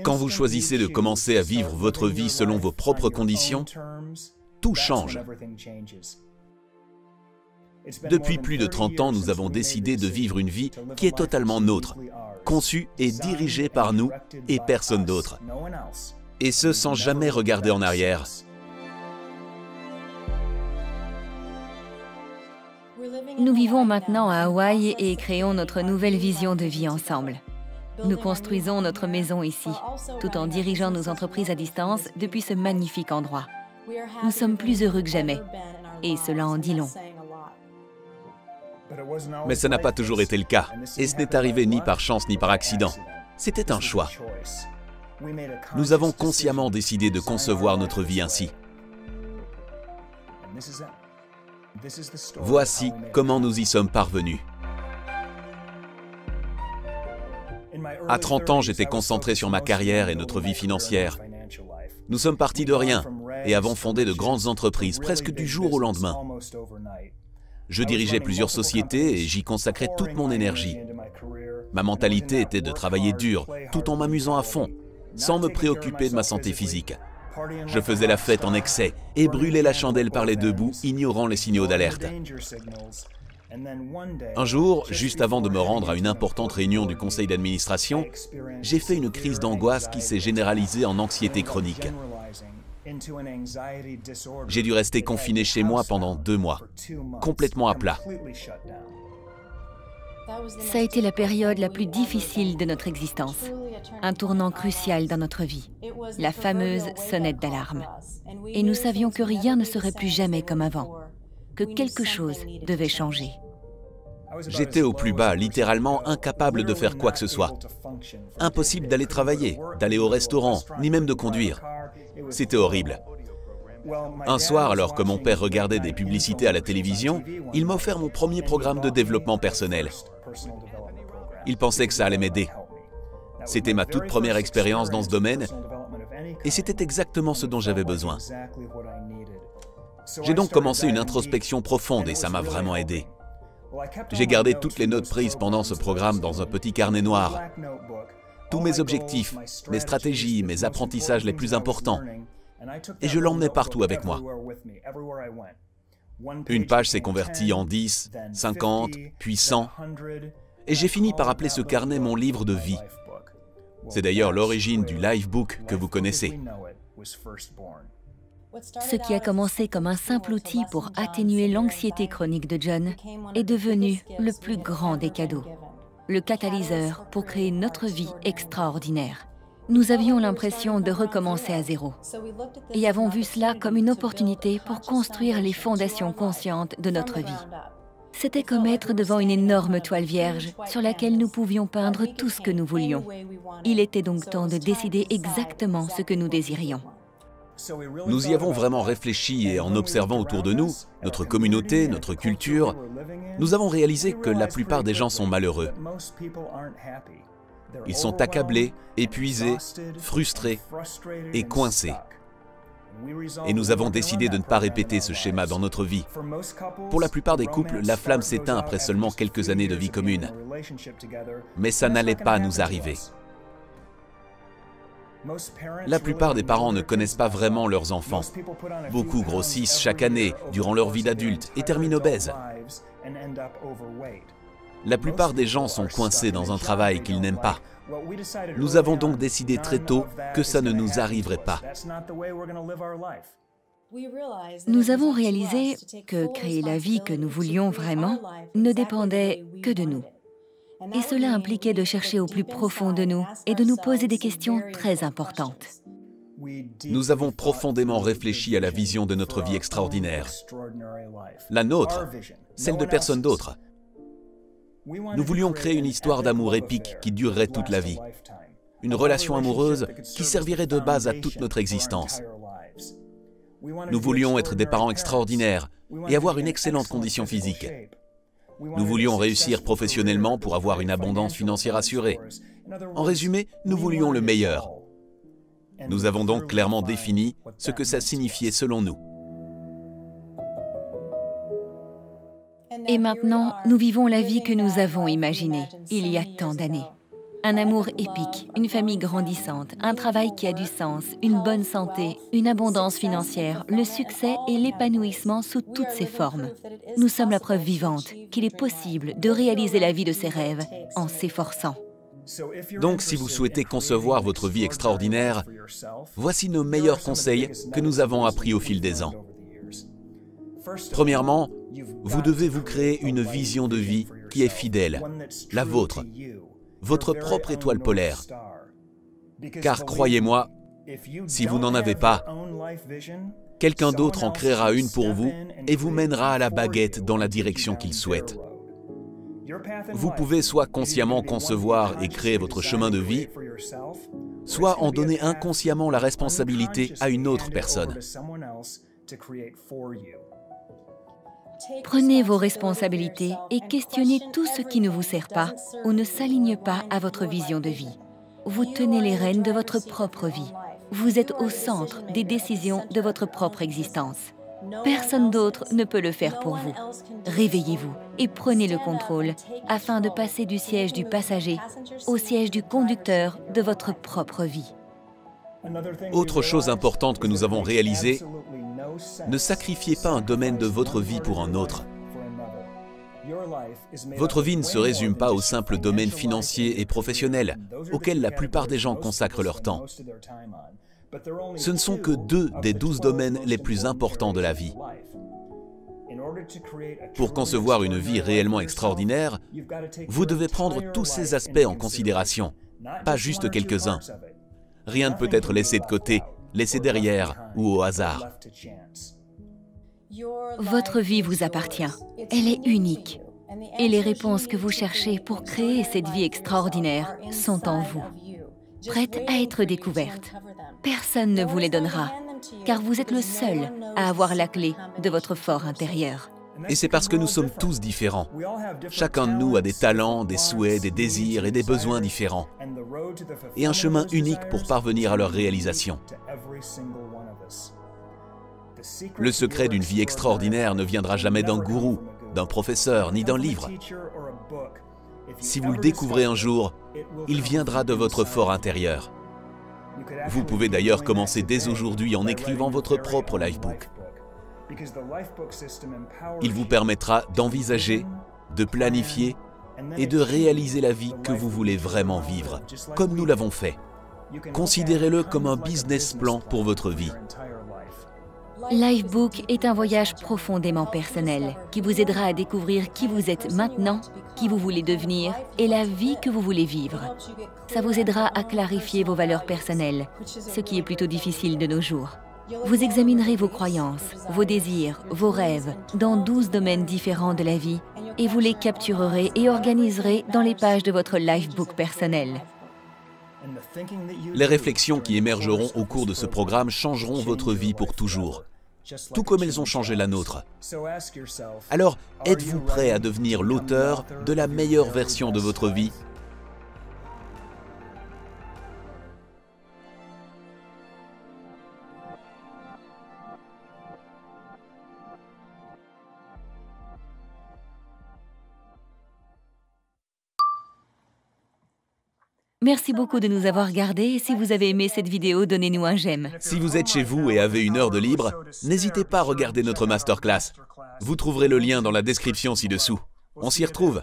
Quand vous choisissez de commencer à vivre votre vie selon vos propres conditions, tout change. Depuis plus de 30 ans, nous avons décidé de vivre une vie qui est totalement nôtre, conçue et dirigée par nous et personne d'autre. Et ce, sans jamais regarder en arrière. Nous vivons maintenant à Hawaï et créons notre nouvelle vision de vie ensemble. Nous construisons notre maison ici, tout en dirigeant nos entreprises à distance depuis ce magnifique endroit. Nous sommes plus heureux que jamais, et cela en dit long. Mais ça n'a pas toujours été le cas, et ce n'est arrivé ni par chance ni par accident. C'était un choix. Nous avons consciemment décidé de concevoir notre vie ainsi. Voici comment nous y sommes parvenus. À 30 ans, j'étais concentré sur ma carrière et notre vie financière. Nous sommes partis de rien et avons fondé de grandes entreprises presque du jour au lendemain. Je dirigeais plusieurs sociétés et j'y consacrais toute mon énergie. Ma mentalité était de travailler dur, tout en m'amusant à fond, sans me préoccuper de ma santé physique. Je faisais la fête en excès et brûlais la chandelle par les deux bouts, ignorant les signaux d'alerte. Un jour, juste avant de me rendre à une importante réunion du conseil d'administration, j'ai fait une crise d'angoisse qui s'est généralisée en anxiété chronique. J'ai dû rester confiné chez moi pendant 2 mois, complètement à plat. Ça a été la période la plus difficile de notre existence, un tournant crucial dans notre vie, la fameuse sonnette d'alarme. Et nous savions que rien ne serait plus jamais comme avant, que quelque chose devait changer. J'étais au plus bas, littéralement incapable de faire quoi que ce soit. Impossible d'aller travailler, d'aller au restaurant, ni même de conduire. C'était horrible. Un soir, alors que mon père regardait des publicités à la télévision, il m'a offert mon premier programme de développement personnel. Il pensait que ça allait m'aider. C'était ma toute première expérience dans ce domaine et c'était exactement ce dont j'avais besoin. J'ai donc commencé une introspection profonde et ça m'a vraiment aidé. J'ai gardé toutes les notes prises pendant ce programme dans un petit carnet noir. Tous mes objectifs, mes stratégies, mes apprentissages les plus importants. Et je l'emmenais partout avec moi. Une page s'est convertie en 10, 50, puis 100. Et j'ai fini par appeler ce carnet mon livre de vie. C'est d'ailleurs l'origine du Lifebook que vous connaissez. Ce qui a commencé comme un simple outil pour atténuer l'anxiété chronique de John est devenu le plus grand des cadeaux, le catalyseur pour créer notre vie extraordinaire. Nous avions l'impression de recommencer à zéro et avons vu cela comme une opportunité pour construire les fondations conscientes de notre vie. C'était comme être devant une énorme toile vierge sur laquelle nous pouvions peindre tout ce que nous voulions. Il était donc temps de décider exactement ce que nous désirions. Nous y avons vraiment réfléchi et en observant autour de nous, notre communauté, notre culture, nous avons réalisé que la plupart des gens sont malheureux. Ils sont accablés, épuisés, frustrés et coincés. Et nous avons décidé de ne pas répéter ce schéma dans notre vie. Pour la plupart des couples, la flamme s'éteint après seulement quelques années de vie commune. Mais ça n'allait pas nous arriver. La plupart des parents ne connaissent pas vraiment leurs enfants. Beaucoup grossissent chaque année, durant leur vie d'adulte, et terminent obèses. La plupart des gens sont coincés dans un travail qu'ils n'aiment pas. Nous avons donc décidé très tôt que ça ne nous arriverait pas. Nous avons réalisé que créer la vie que nous voulions vraiment ne dépendait que de nous. Et cela impliquait de chercher au plus profond de nous et de nous poser des questions très importantes. Nous avons profondément réfléchi à la vision de notre vie extraordinaire. La nôtre, celle de personne d'autre. Nous voulions créer une histoire d'amour épique qui durerait toute la vie. Une relation amoureuse qui servirait de base à toute notre existence. Nous voulions être des parents extraordinaires et avoir une excellente condition physique. Nous voulions réussir professionnellement pour avoir une abondance financière assurée. En résumé, nous voulions le meilleur. Nous avons donc clairement défini ce que ça signifiait selon nous. Et maintenant, nous vivons la vie que nous avons imaginée, il y a tant d'années. Un amour épique, une famille grandissante, un travail qui a du sens, une bonne santé, une abondance financière, le succès et l'épanouissement sous toutes ses formes. Nous sommes la preuve vivante qu'il est possible de réaliser la vie de ses rêves en s'efforçant. Donc, si vous souhaitez concevoir votre vie extraordinaire, voici nos meilleurs conseils que nous avons appris au fil des ans. Premièrement, vous devez vous créer une vision de vie qui est fidèle, la vôtre, votre propre étoile polaire. Car croyez-moi, si vous n'en avez pas, quelqu'un d'autre en créera une pour vous et vous mènera à la baguette dans la direction qu'il souhaite. Vous pouvez soit consciemment concevoir et créer votre chemin de vie, soit en donner inconsciemment la responsabilité à une autre personne. Prenez vos responsabilités et questionnez tout ce qui ne vous sert pas ou ne s'aligne pas à votre vision de vie. Vous tenez les rênes de votre propre vie. Vous êtes au centre des décisions de votre propre existence. Personne d'autre ne peut le faire pour vous. Réveillez-vous et prenez le contrôle afin de passer du siège du passager au siège du conducteur de votre propre vie. Autre chose importante que nous avons réalisée, ne sacrifiez pas un domaine de votre vie pour un autre. Votre vie ne se résume pas au simple domaine financier et professionnel, auquel la plupart des gens consacrent leur temps. Ce ne sont que 2 des 12 domaines les plus importants de la vie. Pour concevoir une vie réellement extraordinaire, vous devez prendre tous ces aspects en considération, pas juste quelques-uns. Rien ne peut être laissé de côté, laissé derrière ou au hasard. Votre vie vous appartient. Elle est unique. Et les réponses que vous cherchez pour créer cette vie extraordinaire sont en vous, prêtes à être découvertes. Personne ne vous les donnera, car vous êtes le seul à avoir la clé de votre fort intérieur. Et c'est parce que nous sommes tous différents. Chacun de nous a des talents, des souhaits, des désirs et des besoins différents. Et un chemin unique pour parvenir à leur réalisation. Le secret d'une vie extraordinaire ne viendra jamais d'un gourou, d'un professeur, ni d'un livre. Si vous le découvrez un jour, il viendra de votre fort intérieur. Vous pouvez d'ailleurs commencer dès aujourd'hui en écrivant votre propre lifebook. Il vous permettra d'envisager, de planifier et de réaliser la vie que vous voulez vraiment vivre, comme nous l'avons fait. Considérez-le comme un business plan pour votre vie. Lifebook est un voyage profondément personnel qui vous aidera à découvrir qui vous êtes maintenant, qui vous voulez devenir et la vie que vous voulez vivre. Ça vous aidera à clarifier vos valeurs personnelles, ce qui est plutôt difficile de nos jours. Vous examinerez vos croyances, vos désirs, vos rêves dans 12 domaines différents de la vie et vous les capturerez et organiserez dans les pages de votre lifebook personnel. Les réflexions qui émergeront au cours de ce programme changeront votre vie pour toujours, tout comme elles ont changé la nôtre. Alors, êtes-vous prêt à devenir l'auteur de la meilleure version de votre vie ? Merci beaucoup de nous avoir regardés et si vous avez aimé cette vidéo, donnez-nous un j'aime. Si vous êtes chez vous et avez une heure de libre, n'hésitez pas à regarder notre masterclass. Vous trouverez le lien dans la description ci-dessous. On s'y retrouve.